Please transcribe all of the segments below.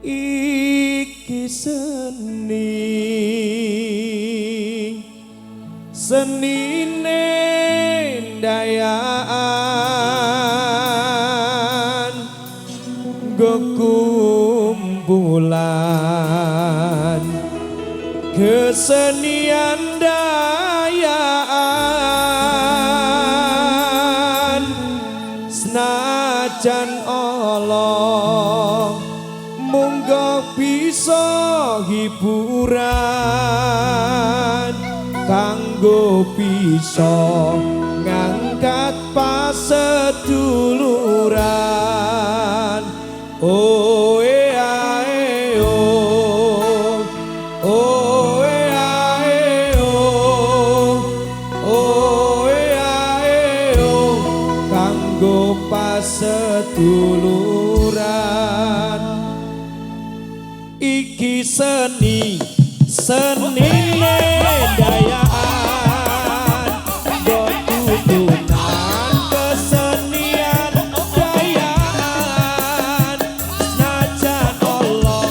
iki senine dayaan gekumpulan kesenian dayaan senajan Allah munggo bisa hiburan kanggo bisa ngangkat paseduluran oh ae oh oh ae oh ae kanggo paseduluran iki senine dayaan tutunan kesenian dayaan senajan Allah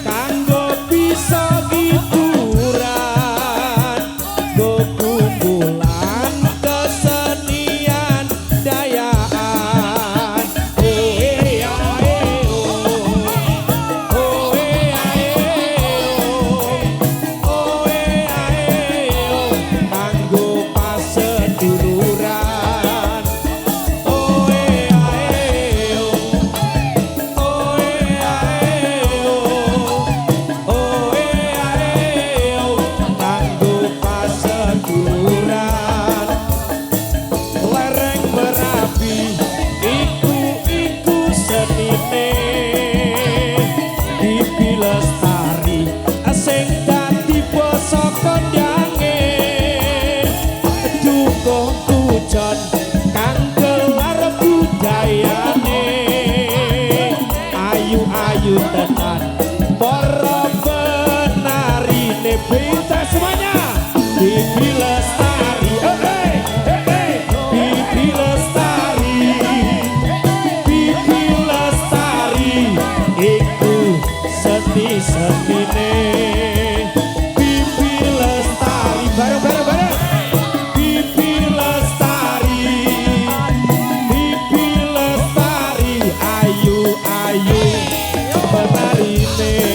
kanggo bisa hiburan kumpulan kesenian dayaan ayu tenan para penari bintang semuanya Bibi Lestari Bibi Lestari Bibi Lestari iku seni-senine Bibi Lestari bareng Bibi Lestari Bibi Lestari ayu penarine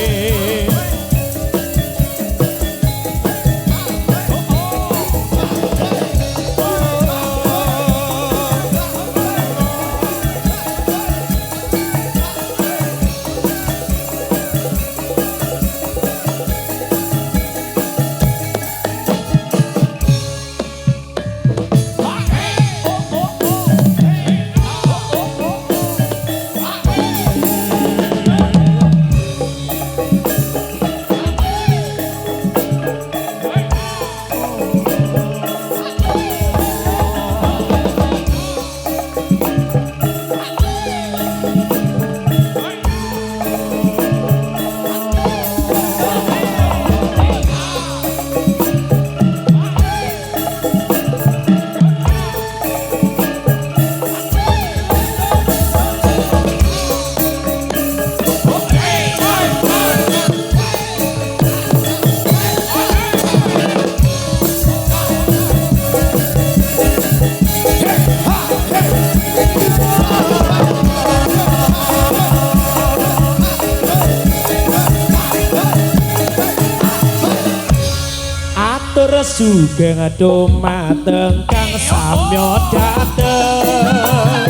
sugeng dumateng kang samya dateng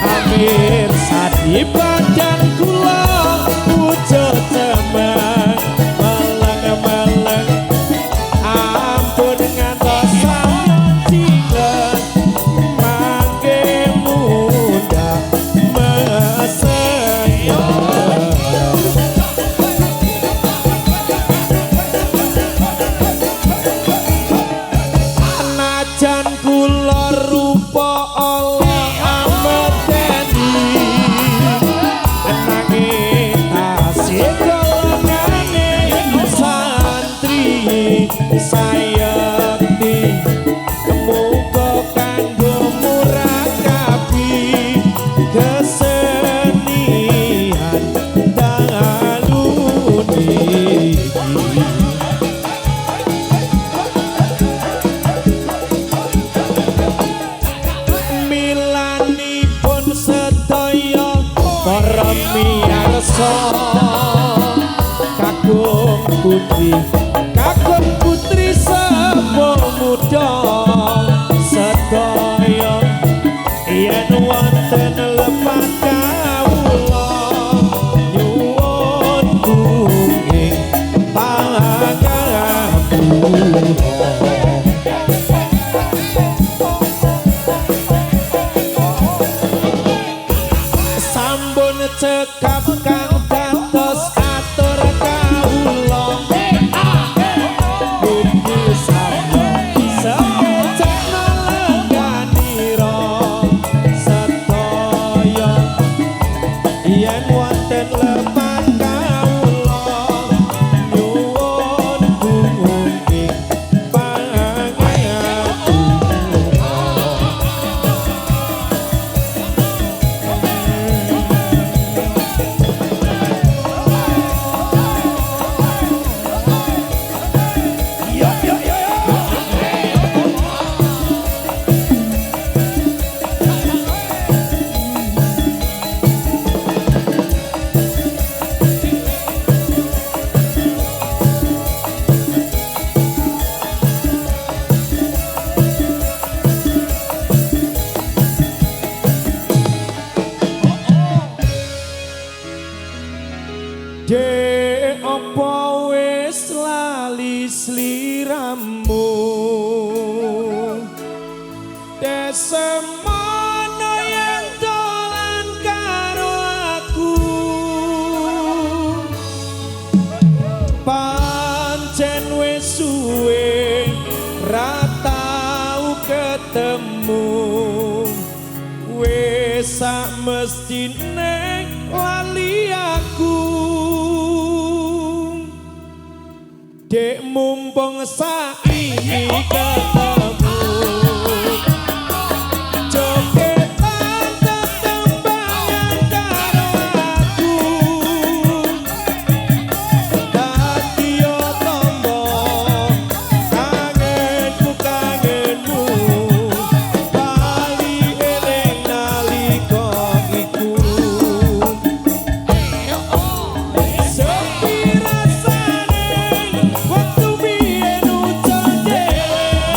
amir sadi badan kula wujud cemeng meleng-meleng ampun ngantos samya cilen mangke muda mesenyo miarsa kakung putri sapa muda sedaya yen wonten lepat kawula nyuwun ing pangapura sampun cekap kang dados atur kawula mugi sabda sepecana lenganira sedaya yen wonten lepan kawula nyuwun ing pangapura Dek apa wis lali sliramu desemono yang dolan karo aku pancen wis suwe ra tau ketemu wis sak mestine lali aku dek mumpung saiki ketemu jogetan tetembangan karo aku dadi yo tombo kangenku kangenmu bali eling nalika iku sepi rasane waktu biyen ucap dhewe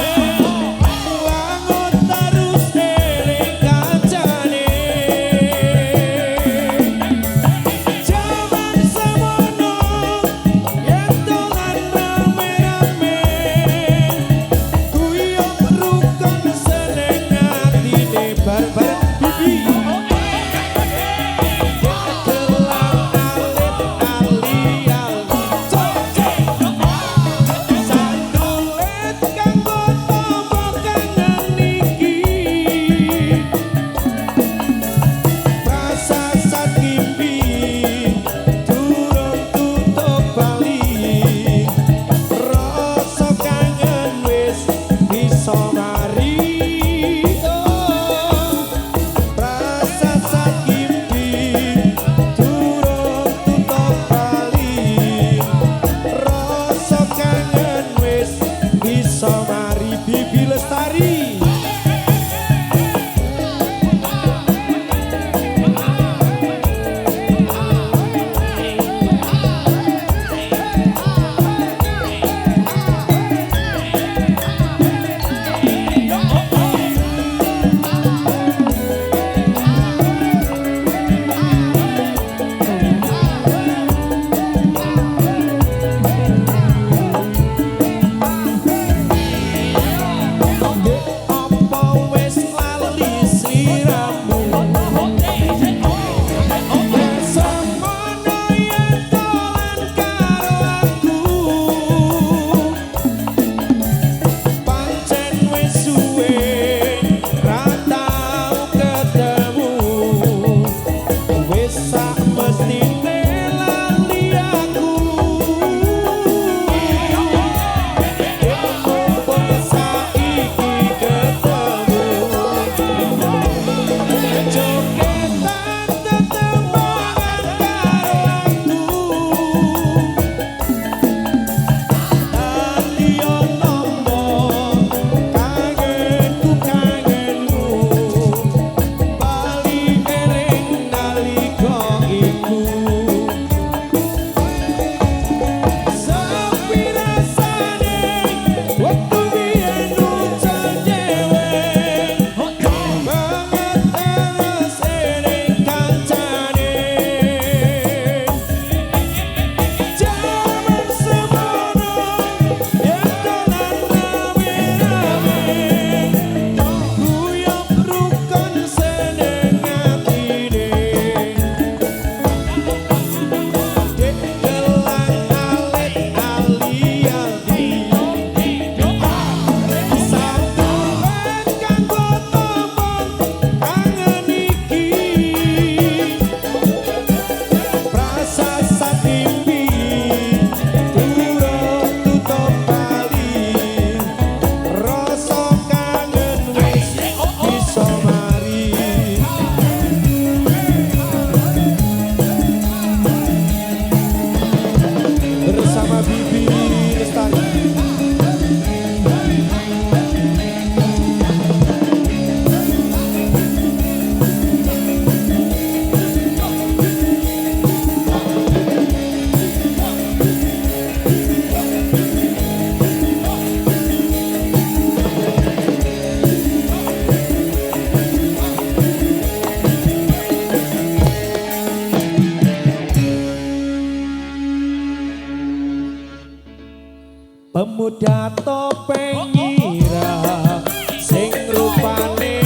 pemuda topeng nyirah sing rupane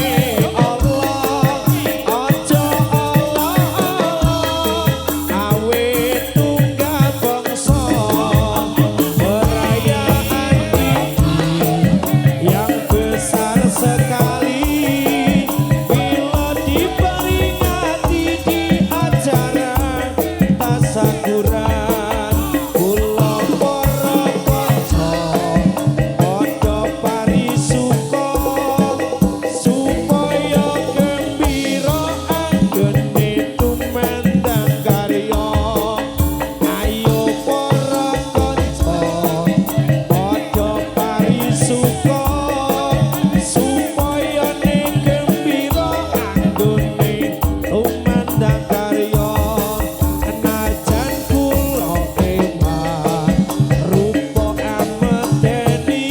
Allah aja Allah awe tunggal bangsa perayaan ini yang besar sekali bila diperingati di acara tasakuran kula para kanca padha parisuka supaya gembira anggone tumandang karya ayo para kanca padha parisuka supaya gembira anggone tumandang karya najan kula eman rupa amedeni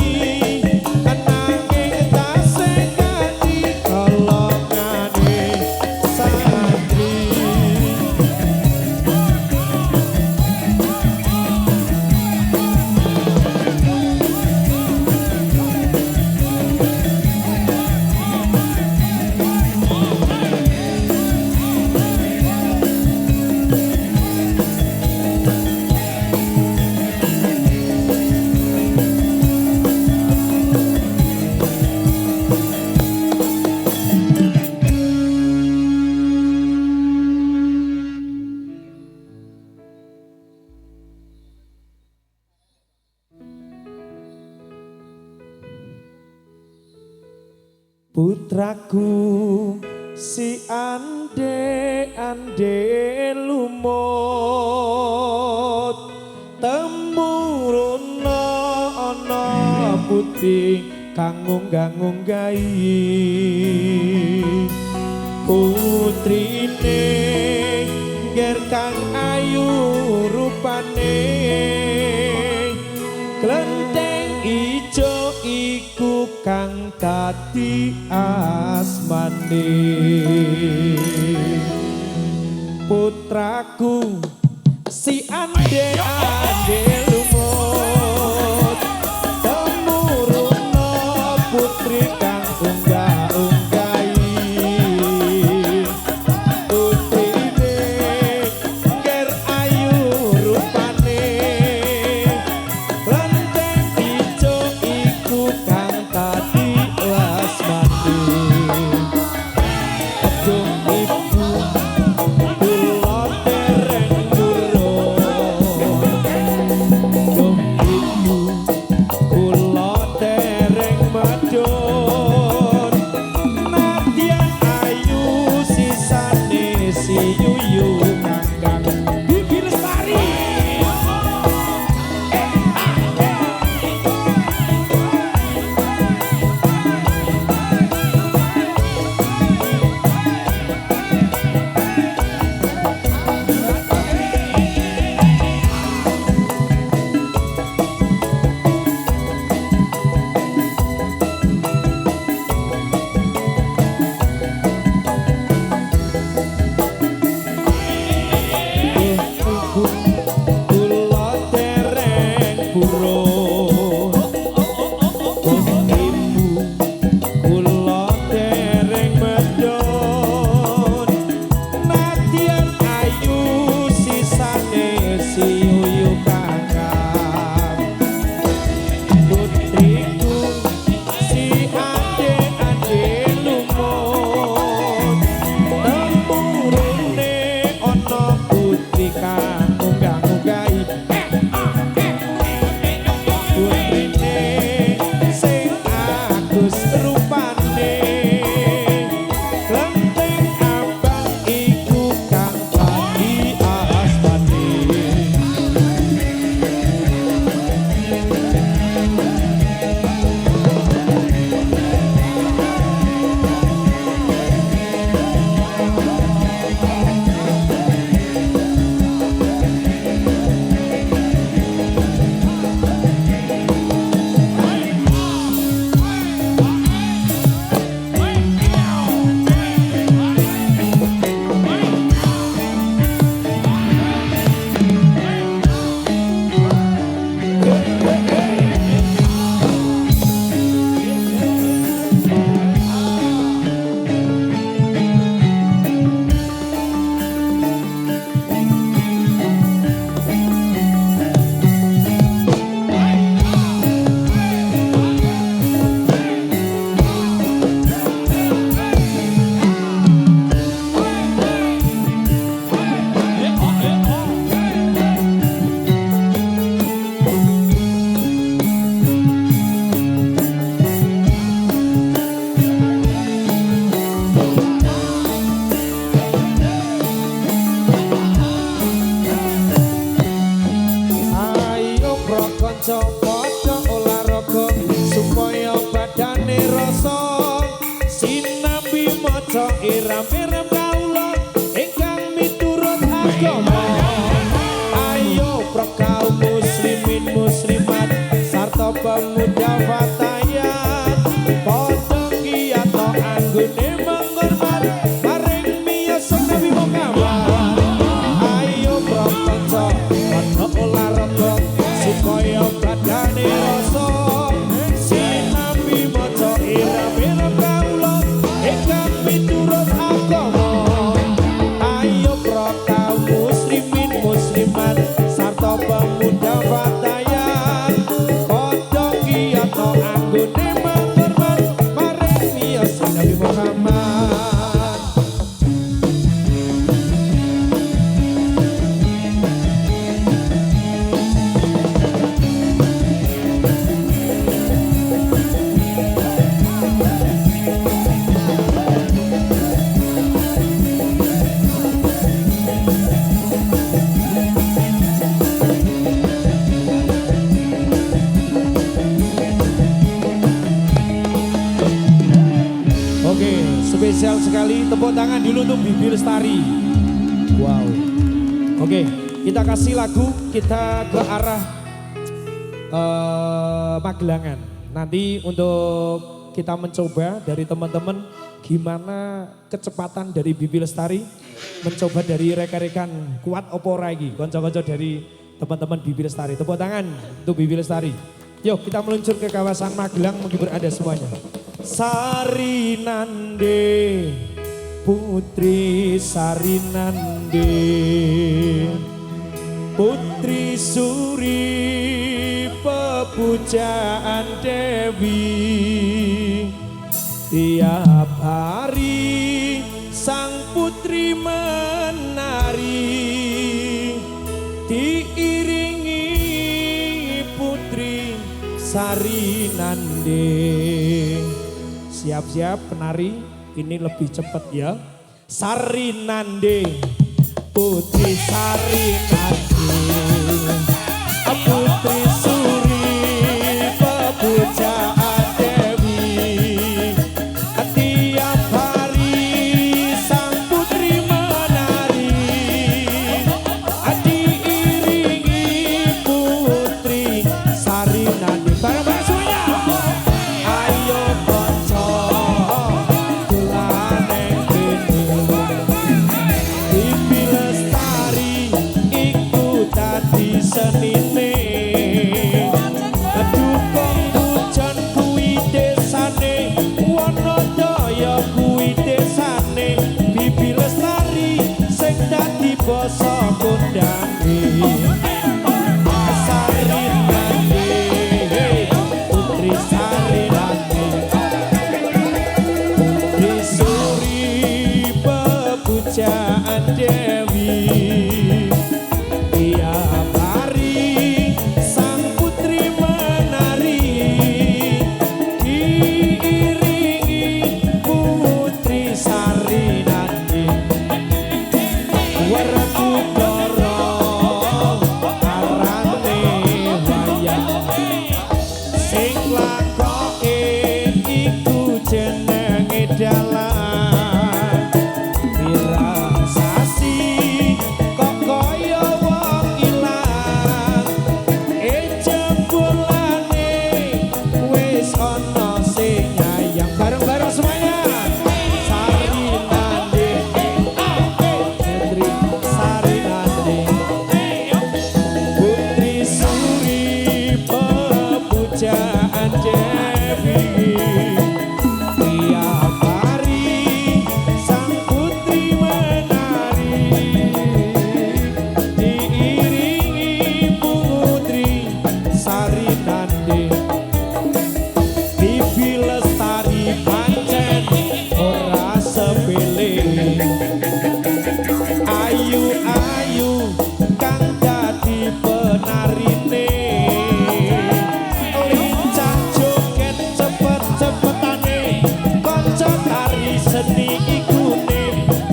nanging tasih kati golongane santri. Putraku si ande lumut temuruna ana putih kang ngunggang-ngunggahi putrine nger kang ayu rupane klenteng ijo iku kang dadi asmane putraku si ande lumut temuruna putri kang unggah-unggahi putrine nger ayu rupane lenteng ijo iku kang tadi asmane dung ibu kula dereng nurun kanca padha olahraga supaya badane rasa sinambi maca iram-iram kawula ingkang miturut agama. Ayo kaum muslimin muslimat sarta pemuda fatayat padha giat anggone menghormat maring miyasa Nabi Muhammad. Ayo kanca padha olahraga supaya badane rasa sinambi maca iram-iram kawula ingkang miturut agama. Ayo kaum muslimin muslimat sarta pemuda fatayat padha giat anggone menghormat maring miyasa Nabi Muhammad. Oke, spesial sekali tepuk tangan dulu untuk Bibi Lestari. Wow. Oke, kita kasih lagu, kita ke arah Magelangan. Nanti untuk kita mencoba dari teman-teman gimana kecepatan dari Bibi Lestari, mencoba dari rekan-rekan kuat opora lagi, konco-konco dari teman-teman Bibi Lestari. Tepuk tangan untuk Bibi Lestari. Yuk kita meluncur ke kawasan Magelang menghibur Anda semuanya. Sarinande Putri Sarinande Putri Suri pepujaan Dewi. Tiap hari sang putri menari diiringi Putri Sarinande. Siap-siap penari, ini lebih cepat ya. Sarinande, Putri Sarinande, Putri Suri pepujaan Dewi. Tiap hari sang putri menari diiringi Putri Sarinande. Bareng-bareng semuanya. Ayo senine dukung hujan kuwi desane Wanodaya kuwi desane Bibi Lestari sing dadi basa kondange. Sarinande Putri Sarinande Putri Suri pepujaan Dewi. Tiap hari sang putri menari diiringi Putri Sarinande. Werku dorong arane wayang sing lakoke iku jenenge dalan. Bareng-bareng semuanya. Sarinande Putri Sarinande Putri Suri pepujaan Dewi. Tiap hari sang putri menari diiringi Putri Sarinande. Bibi Lestari pancen ora sepele. Ayu-ayu kang dadi penarine lincah joget cepet-cepetane kanca tari seni ikune.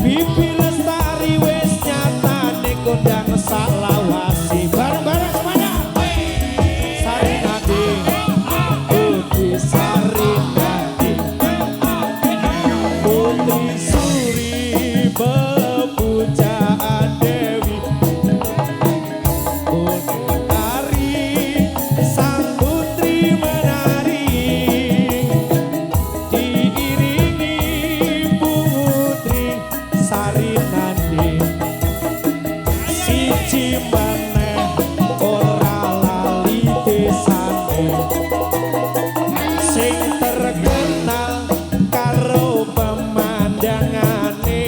Bibi Lestari wis nyatane kondang salawasi. Bareng-bareng semuanya. Sari siji meneh ora lali desane sing terkenal karo pemandangane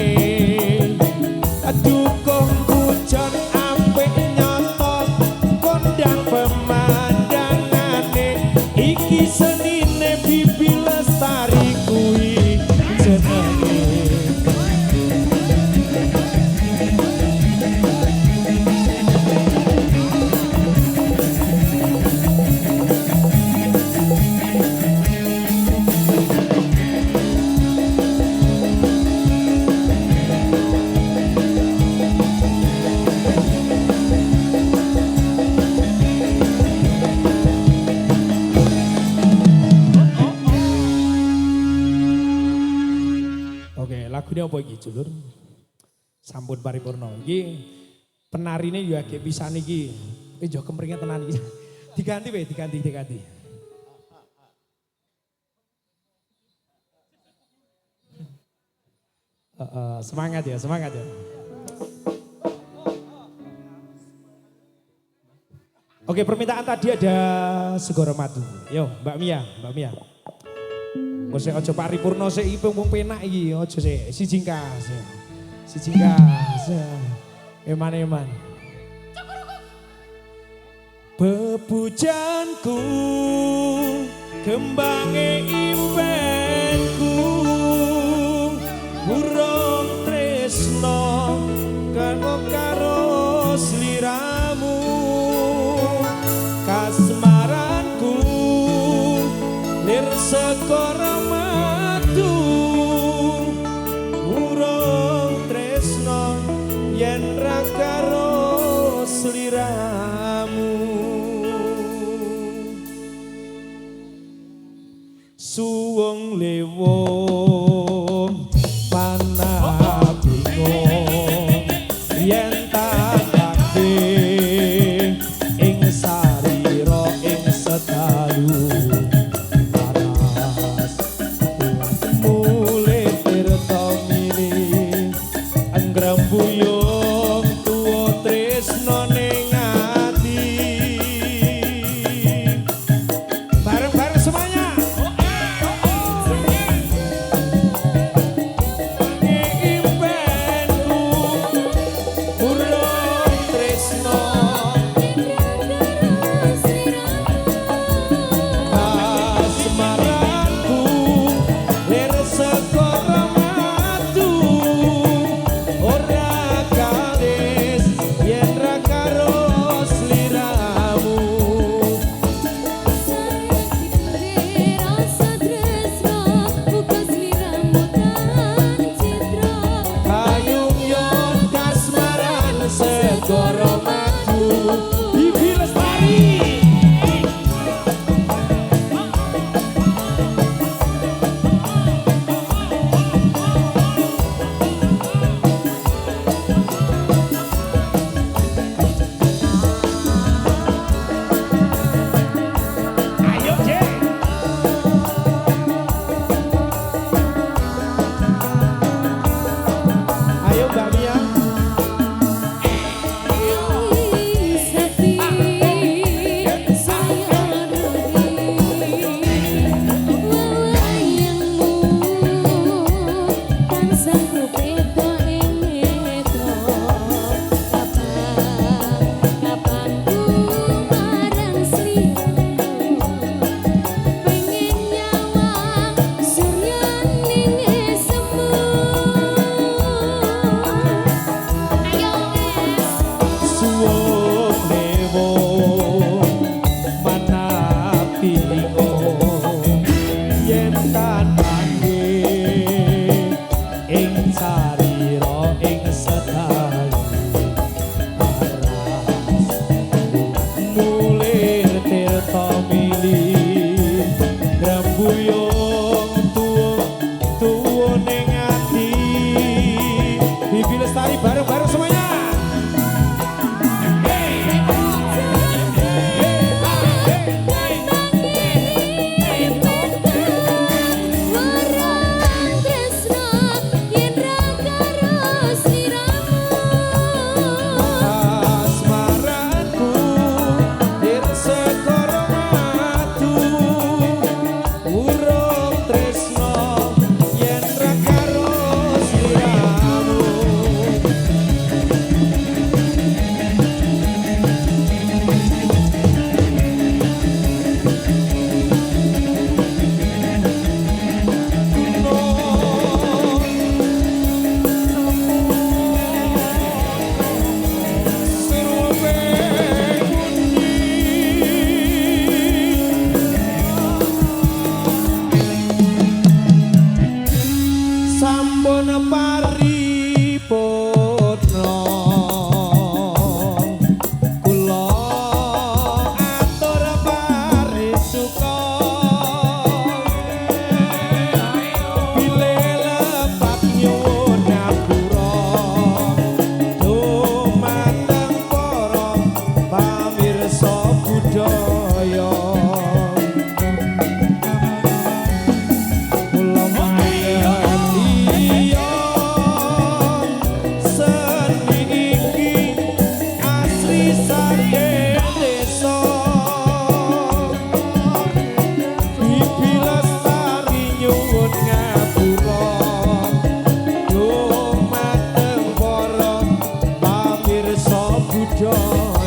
dukung hujan apik nyoto kondang pemandangane iki senine Bibi Lestari kuwi jenenge. Lagune apa iki Julur? Sampun paripurna. Iki penarine yo agek pisan iki. Jo kemringet tenan iki. Diganti wae, diganti. Semangat ya. Oke, permintaan tadi ada segoro madu. Yo, Mbak Mia. Kok aja paripurna sik iki wong penak iki, aja sik siji kas. Eman. Bebujanku kembange impenku burung tresno karo sliramu kasmaranku lir sekora yen ra karo sliramu suwung lewung panah bingung yen takake ing sarira ing sedalu paras mulih tirta mili anggrambuyung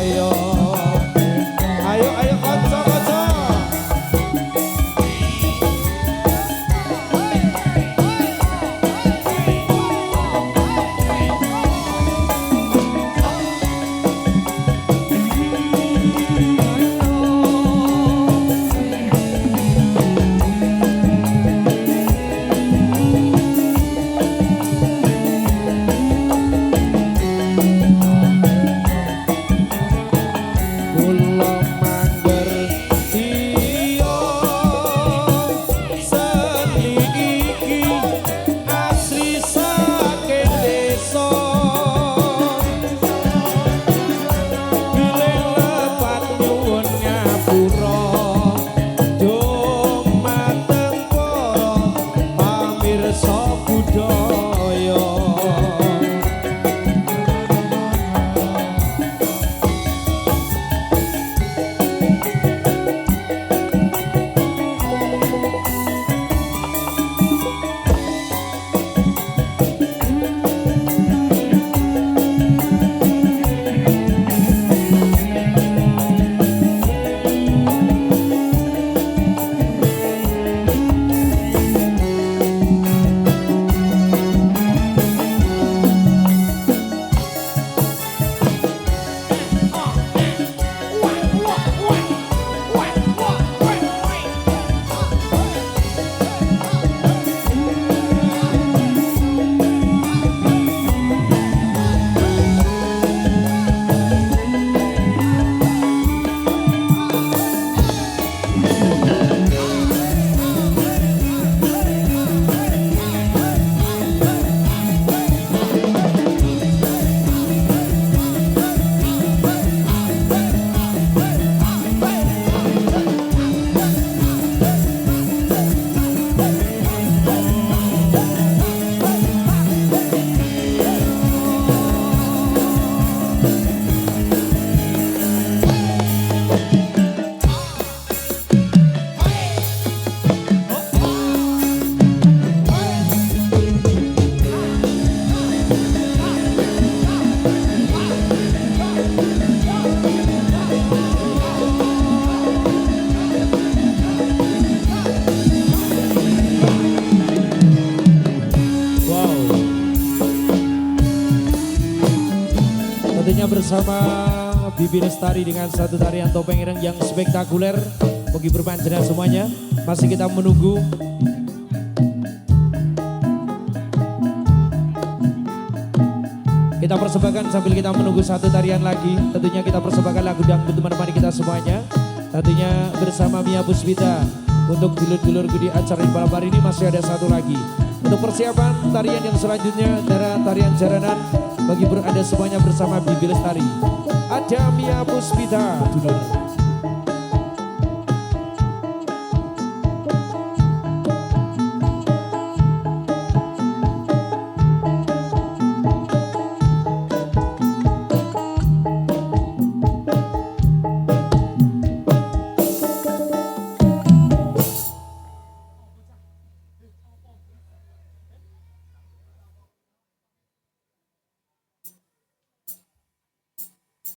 Ayo ayo konco-konco. Bersama Bibi Lestari dengan satu tarian topeng ireng yang spektakuler. Menghibur panjenengan semuanya. Masih kita menunggu kita persembahkan sambil kita menunggu satu tarian lagi. Tentunya kita persembahkan lagu dangdut menemani kita semuanya. Tentunya bersama Mia Puspita. Untuk dulur-dulurku di acara di malam hari ini masih ada satu lagi. Untuk persiapan tarian yang selanjutnya adalah tarian jaranan. Bagi Anda semuanya bersama Bibi Lestari. Ada Mia Puspita, dulur.